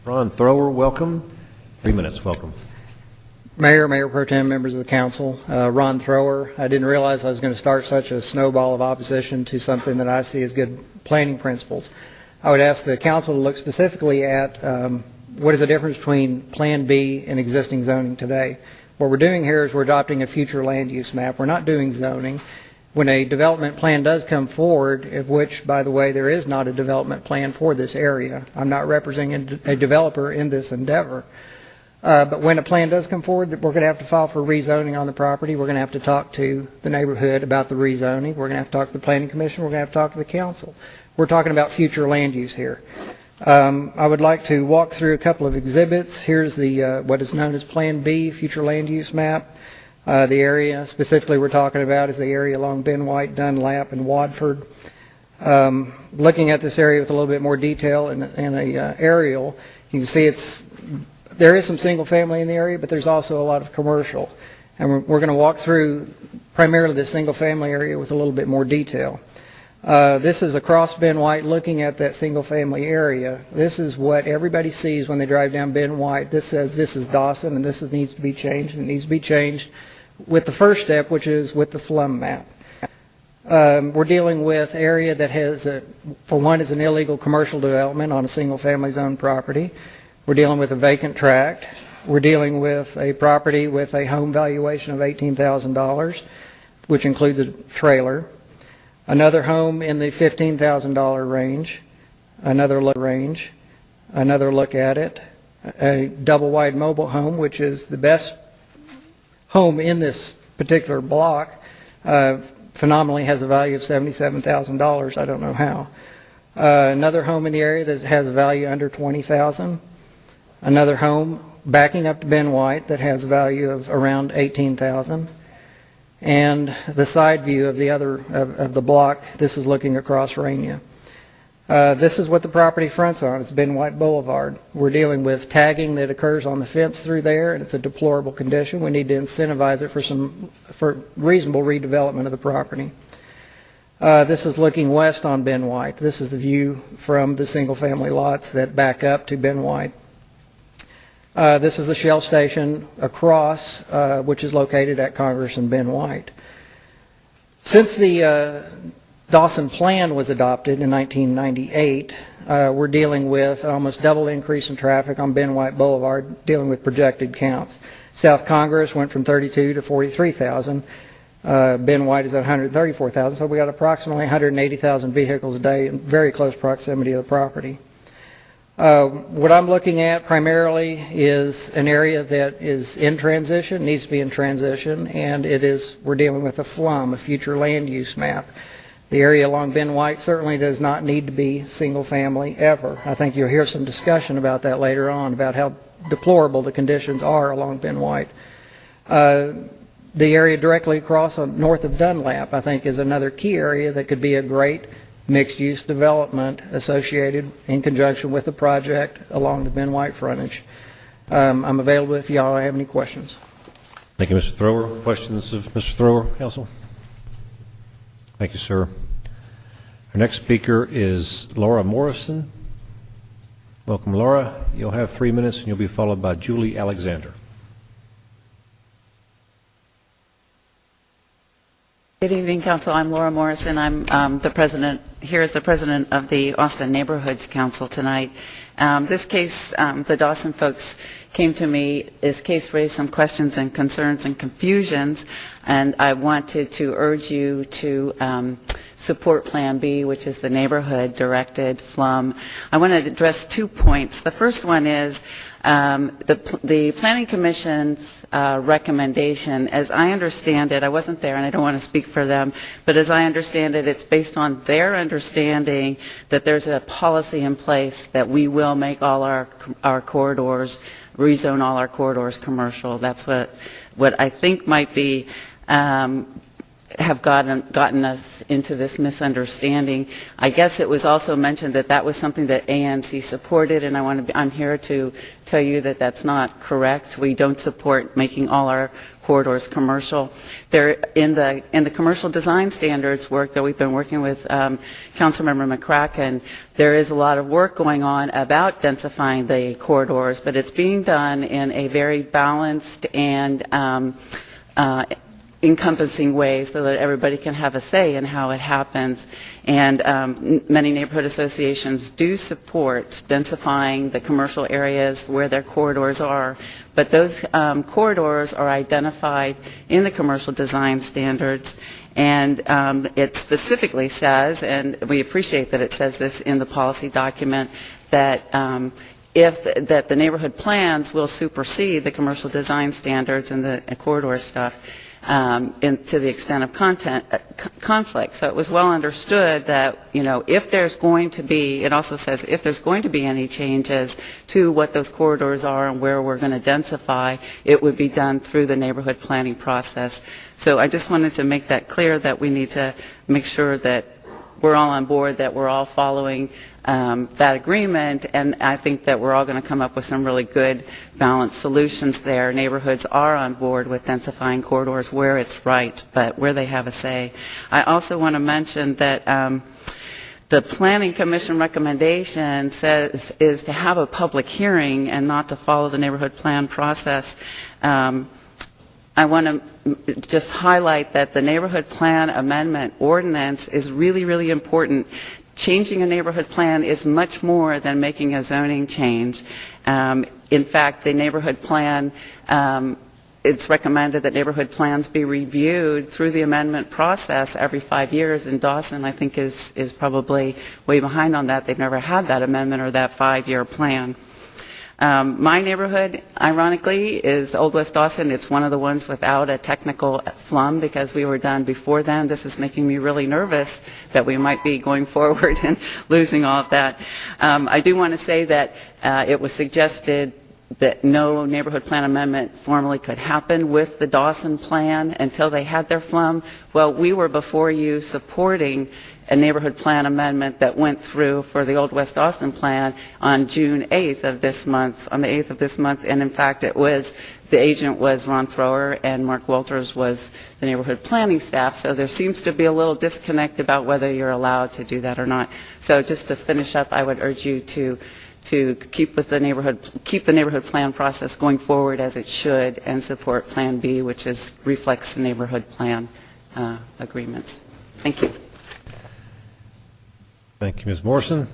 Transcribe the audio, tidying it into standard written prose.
Ron Thrower, welcome. 3 minutes, welcome. Mayor, Mayor Pro Tem, members of the council, Ron Thrower. I didn't realize I was going to start such a snowball of opposition to something that I see as good planning principles. I would ask the council to look specifically at what is the difference between Plan B and existing zoning today. What we're doing here is we're adopting a future land use map. We're not doing zoning. When a development plan does come forward, of which, by the way, there is not a development plan for this area. I'm not representing a developer in this endeavor. But when a plan does come forward, we're going to have to file for rezoning on the property. We're going to have to talk to the neighborhood about the rezoning. We're going to have to talk to the planning commission. We're going to have to talk to the council. We're talking about future land use here. I would like to walk through a couple of exhibits. Here's the what is known as Plan B, future land use map. The area specifically we're talking about is the area along Ben White, Dunlap, and Wadford. Looking at this area with a little bit more detail in a aerial, you can see there is some single family in the area, but there's also a lot of commercial. And we're going to walk through primarily the single family area with a little bit more detail. This is across Ben White looking at that single family area. This is what everybody sees when they drive down Ben White. This says this is Dawson and this needs to be changed, and it needs to be changed with the first step, which is with the FLUM map. We're dealing with area that has, for one, is an illegal commercial development on a single family zone property. We're dealing with a vacant tract. We're dealing with a property with a home valuation of $18,000, which includes a trailer. Another home in the $15,000 range. Another look at it. A double-wide mobile home, which is the best home in this particular block, phenomenally has a value of $77,000. I don't know how. Another home in the area that has a value under $20,000. Another home backing up to Ben White that has a value of around $18,000. And the side view of the of the block, this is looking across Rainier. This is what the property fronts on. It's Ben White Boulevard. We're dealing with tagging that occurs on the fence through there, and it's a deplorable condition. We need to incentivize it for reasonable redevelopment of the property. This is looking west on Ben White. This is the view from the single-family lots that back up to Ben White. This is the Shell station across, which is located at Congress and Ben White. Since the Dawson Plan was adopted in 1998, we're dealing with almost double increase in traffic on Ben White Boulevard, dealing with projected counts. South Congress went from 32 to 43,000. Ben White is at 134,000, so we got approximately 180,000 vehicles a day in very close proximity of the property. What I'm looking at primarily is an area that is in transition, needs to be in transition, and we're dealing with a FLUM, a future land use map. The area along Ben White certainly does not need to be single family ever. I think you'll hear some discussion about that later on, about how deplorable the conditions are along Ben White. The area directly across north of Dunlap, I think, is another key area that could be a great mixed-use development associated in conjunction with the project along the Ben White frontage. I'm available if y'all have any questions. Thank you, Mr. Thrower. Questions of Mr. Thrower, Council? Thank you, sir. Our next speaker is Laura Morrison. Welcome, Laura. You'll have 3 minutes, and you'll be followed by Julie Alexander. Good evening, Council. I'm Laura Morrison. I'm the president of the Austin Neighborhoods Council tonight. This case, the Dawson folks came to me. This case raised some questions and concerns and confusions, and I wanted to urge you to support Plan B, which is the neighborhood-directed FLUM. I want to address 2 points. The first one is the Planning Commission's recommendation, as I understand it, I wasn't there and I don't want to speak for them, but as I understand it, it's based on their understanding that there's a policy in place that we will make all our corridors, rezone all our corridors commercial. That's what I think might be have gotten us into this misunderstanding. I guess it was also mentioned that that was something that ANC supported, and I'm here to tell you that that's not correct. We don't support making all our corridors commercial. They're in the commercial design standards work that we've been working with Councilmember McCracken. There is a lot of work going on about densifying the corridors, but it's being done in a very balanced and encompassing way so that everybody can have a say in how it happens. And many neighborhood associations do support densifying the commercial areas where their corridors are, but those corridors are identified in the commercial design standards, and it specifically says, and we appreciate that it says this in the policy document, that that the neighborhood plans will supersede the commercial design standards and the corridor stuff. To the extent of conflict. So it was well understood that, if there's going to be, it also says if there's going to be any changes to what those corridors are and where we're going to densify, it would be done through the neighborhood planning process. So I just wanted to make that clear, that we need to make sure that we're all on board, that we're all following that agreement, and I think that we're all going to come up with some really good balanced solutions there. Neighborhoods are on board with densifying corridors where it's right, but where they have a say. I also want to mention that the Planning Commission recommendation is to have a public hearing and not to follow the neighborhood plan process. I want to just highlight that the neighborhood plan amendment ordinance is really, really important. Changing a neighborhood plan is much more than making a zoning change. In fact, the neighborhood plan, it's recommended that neighborhood plans be reviewed through the amendment process every 5 years, and Dawson, I think, is probably way behind on that. They've never had that amendment or that 5-year plan. My neighborhood, ironically, is Old West Dawson. It's one of the ones without a technical flum because we were done before then. This is making me really nervous that we might be going forward and losing all of that. I do want to say that it was suggested that no neighborhood plan amendment formally could happen with the Dawson plan until they had their flum. Well, we were before you supporting a neighborhood plan amendment that went through for the Old West Dawson plan on June 8th of this month, on the 8th of this month, and in fact the agent was Ron Thrower and Mark Walters was the neighborhood planning staff, so there seems to be a little disconnect about whether you're allowed to do that or not. So just to finish up, I would urge you to keep the neighborhood plan process going forward as it should and support Plan B, which reflects the neighborhood plan agreements. Thank you. Thank you, Ms. Morrison.